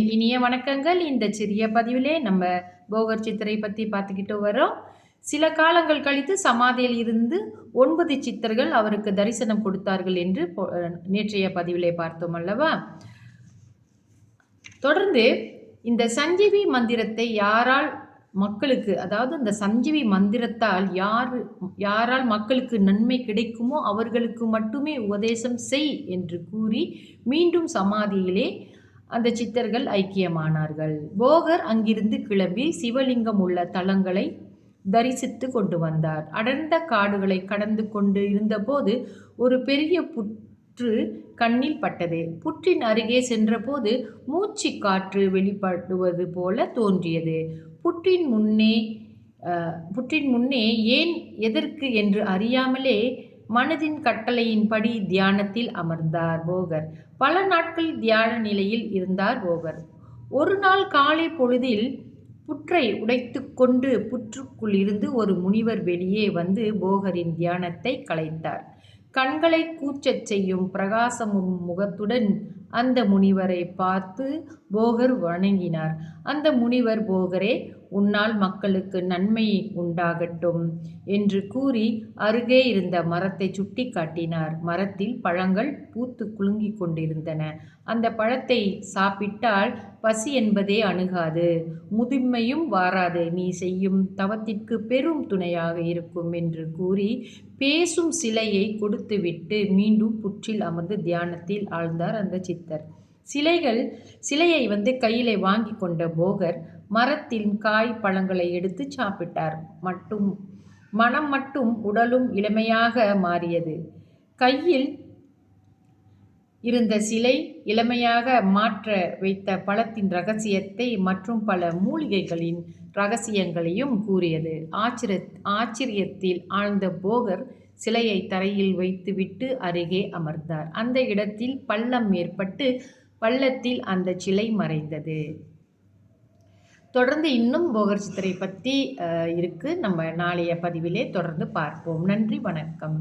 இனிய வணக்கங்கள். இந்த சிறிய பதிவிலே நம்ம போகர் சித்தரை பத்தி பார்த்துக்கிட்டு வரோம். சில காலங்கள் கழித்து சமாதியில் இருந்து 9 சித்தர்கள் அவருக்கு தரிசனம் கொடுத்தார்கள் என்று நேற்றைய பதிவிலே பார்த்தோம் அல்லவா? தொடர்ந்து இந்த சஞ்சீவி மந்திரத்தை யாரால் மக்களுக்கு, அதாவது இந்த சஞ்சீவி மந்திரத்தால் யாரால் மக்களுக்கு நன்மை கிடைக்குமோ அவர்களுக்கு மட்டுமே உபதேசம் செய் என்று கூறி மீண்டும் சமாதியிலே அந்த சித்தர்கள் ஐக்கியமானார்கள். போகர் அங்கிருந்து கிளம்பி சிவலிங்கம் உள்ள தலங்களை தரிசித்து கொண்டு வந்தார். அடர்ந்த காடுகளை கடந்து கொண்டு இருந்தபோது ஒரு பெரிய புற்று கண்ணில் பட்டது. புற்றின் அருகே சென்றபோது மூச்சு காற்று வெளிப்படுவது போல தோன்றியது. புற்றின் முன்னே ஏன் எதற்கு என்று அறியாமலே மனதின் கட்டளையின்படி தியானத்தில் அமர்ந்தார் போகர். பல நாட்கள் தியான நிலையில் இருந்தார் போகர். ஒரு நாள் காலை பொழுதில் புற்றை உடைத்து கொண்டு புற்றுக்குள் இருந்து ஒரு முனிவர் வெளியே வந்து போகரின் தியானத்தை கலைத்தார். கண்களை கூச்சச் செய்யும் பிரகாசமும் முகத்துடன் அந்த முனிவரை பார்த்து போகர் வணங்கினார். அந்த முனிவர், போகரே, உன்னால் மக்களுக்கு நன்மை உண்டாகட்டும் என்று கூறி அருகே இருந்த மரத்தை சுட்டி காட்டினார். மரத்தில் பழங்கள் பூத்து குலுங்கிக் கொண்டிருந்தன. அந்த பழத்தை சாப்பிட்டால் பசி என்பதே அணுகாது, முதுமையும் வாராது, நீ செய்யும் தவத்திற்கு பெரும் துணையாக இருக்கும் என்று கூறி பேசும் சிலையை கொடுத்துவிட்டு மீண்டும் புற்றில் அமர்ந்து தியானத்தில் ஆழ்ந்தார் அந்த சித்தர். சிலையை கையிலே வாங்கி கொண்ட போகர் மரத்தின் காய் பழங்களை எடுத்து சாப்பிட்டார். மனம் மட்டும் உடலும் இளமையாக மாறியது. கையில் இருந்த சிலை இளமையாக மாற்ற வைத்த பழத்தின் ரகசியத்தை மற்றும் பல மூலிகைகளின் ரகசியங்களையும் கூறியது. ஆச்சரியத்தில் ஆழ்ந்த போகர் சிலையை தரையில் வைத்துவிட்டு அருகே அமர்ந்தார். அந்த இடத்தில் பள்ளம் ஏற்பட்டு பள்ளத்தில் அந்த சிலை மறைந்தது. தொடர்ந்து இன்னும் போகர் சித்தரை பற்றி இருக்கு. நம்ம நாளைய பதிவிலே தொடர்ந்து பார்ப்போம். நன்றி, வணக்கம்.